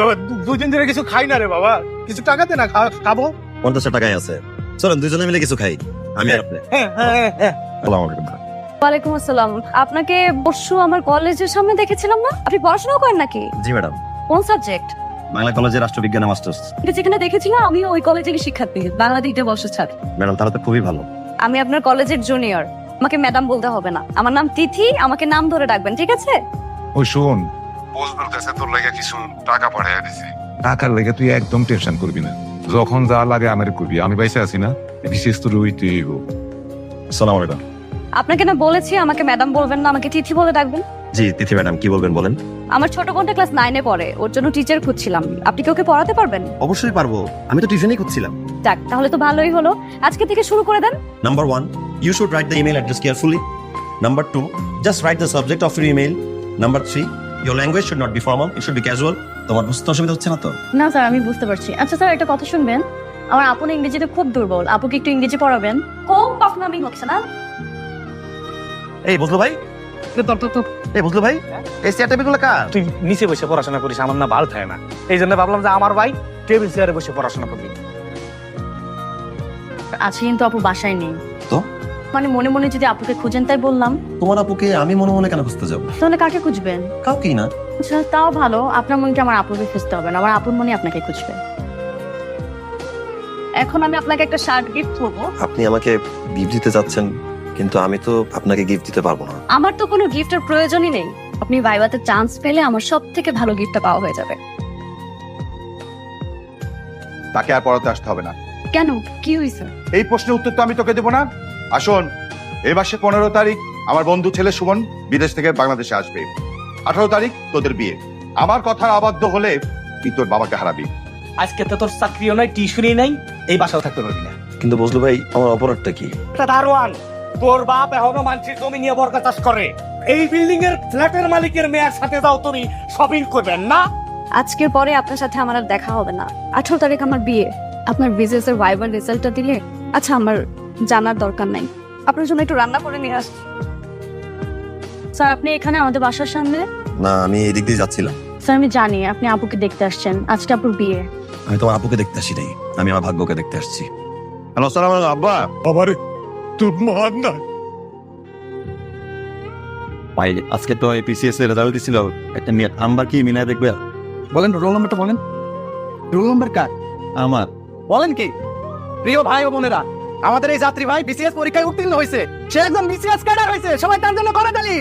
বাবা, দুদিন ধরে কিছু খাই না রে বাবা, কিছু টাকাতে না খাবো। 50 টাকাই আছে, চলেন দুজনে মিলে কিছু খাই। আমি আর আপনি। হ্যাঁ হ্যাঁ হ্যাঁ। আসসালামু আলাইকুম। ওয়ালাইকুম আসসালাম। আপনাকে পরশু আমার কলেজের সামনে দেখেছিলাম না? আপনি পড়াশোনা করেন নাকি? জি ম্যাডাম, কোন সাবজেক্ট? বাংলা কলেজের রাষ্ট্রবিজ্ঞানে মাস্টার্স। যেখানে দেখেছিলাম আমি ওই কলেজেরই শিক্ষার্থী, বাংলা 2 বছর ছাড়। ম্যাডাম তাহলে তো খুবই ভালো। আমি আপনার কলেজের জুনিয়র, আমাকে ম্যাডাম বলতে হবে না। আমার নাম তিথি, আমাকে নাম ধরে ডাকবেন, ঠিক আছে? ওই শোন, বলবার কাছে তোর লাগে কিছু টাকা পাঠাইয়া দিছে। টাকার লেগে তুই একদম টেনশন করবি না, যখন যা লাগে আমার করবি। আমি বাইসে আছি না, বিশেষ তো রইতেই গো। আসসালামু আলাইকুম। আপনাকে না বলেছি আমাকে ম্যাডাম বলবেন না, আমাকে তিথি বলে ডাকবেন। জি তিথি ম্যাডাম, কি বলবেন বলেন। আমার ছোট বোনটা ক্লাস 9-এ পড়ে, ওর জন্য টিচার খুঁজছিলাম। আপনি কি ওকে পড়াতে পারবেন? অবশ্যই পারবো, আমি তো টিউশনই করছিলাম। যাক, তাহলে তো ভালোই হলো। আজকে থেকে শুরু করে দেন। Number 1, you should write the email address carefully. Number 2, just write the subject of your email. Number 3, your language should not be formal, it should be casual. তোমার বুঝতে অসুবিধা হচ্ছে না তো? না স্যার, আমি বুঝতে পারছি। আচ্ছা স্যার, একটা কথা শুনবেন, আমার আপু না ইংরেজিতে খুব দুর্বল, আপুকে একটু ইংরেজি পড়াবেন। খুব পাকনামি হচ্ছে না? এই বুঝলো ভাই, এই বুঝলো ভাই, এই চেয়ার টেবিল গুলো কার? তুই নিচে বসে পড়াশোনা করিস, আমার না ভালো থাকে না। এই জন্য ভাবলাম যে আমার ভাই টেবিল চেয়ারে বসে পড়াশোনা করবি। আছে কিন্তু আপু বাসায় নেই। তো? মানে মনে মনে যদি আপুকে খুঁজেন তাই বললাম। তোমার আপুকে আমি মনে মনে কেন খুঁজতে যাবো? তাহলে কাকে খুঁজবেন? কাউকেই না। আচ্ছা তাও ভালো, আপনার মনকে আমার আপুকে খুঁজতে হবে না, আমার আপুর মনে আপনাকে খুঁজবে। এখন আমি আপনাকে একটা শার্ট গিফট করবো। আপনি আমাকে গিফট দিতে যাচ্ছেন, কিন্তু আমি তো আপনাকে গিফট দিতে পারবো না। আমার তো কোনো গিফটের প্রয়োজনই নেই। আপনি ভাইভাতে চান্স পেলে আমার সব থেকে ভালো গিফটটা পাওয়া হয়ে যাবে। তাকে আর পড়াতে আসতে হবে না। কেন, কি হয়েছে? এই প্রশ্নের উত্তর তো আমি তোকে দেবো না। আসুন, এই মাসে 15 তারিখ আমার বন্ধু ছেলে সুমন বিদেশ থেকে বাংলাদেশে আসবে। 18 তারিখ তোদের বিয়ে। আমার কথা আবদ্ধ হলে তুই তোর বাবাকে হারাবি। আজকে তো তোর চাকরিও নাই, টিউশনই নাই, এই বাসাও থাকতে পারবি না। কিন্তু বুঝলো ভাই, আমার অপরাধটা কি? দারোয়ান, তোর বাপ এখনো মানুষের জমি নিয়ে বরকা চাষ করে। এই বিল্ডিং এর ফ্ল্যাটের মালিকের মেয়ের সাথে যাও তুমি শপিং করবেন না? আজকের পরে আপনার সাথে আমার আর দেখা হবে না। 18 তারিখ আমার বিয়ে। আপনার বিজনেস এর ভাইবার রেজাল্টটা দিলে আচ্ছা আমার জানার দরকার নাই। আপনার জন্য একটু রান্না করে নিয়ে আসছি। স্যার আপনি এখানে আমাদের বাসার সামনে? না, আমি এদিক দিয়ে যাচ্ছিলাম। স্যার আমি জানি আপনি আপুকে দেখতে আসছেন, আজকে আপুর বিয়ে। আমি তোমার আপুকে দেখতে আসি নাই, আমি আমার ভাগ্যকে দেখতে আসছি। হ্যালো, আসসালামু আলাইকুম আব্বা। বাবারে, তোর মান না। ভাই আজকে তো পিসিএস এর রেজাল্ট দিছিল, একটা মেয়ে নাম্বার কি মিনায় দেখবে? বলেন রোল নাম্বারটা বলেন। রোল নাম্বার কার? আমার। বলেন কি? প্রিয় ভাই ও বোনেরা, আমাদের এই যাত্রী ভাই বিসিএস পরীক্ষায় উত্তীর্ণ হয়েছে। সে একদম বিসিএস ক্যাডার হয়েছে। সবাই তার জন্য করে তালি।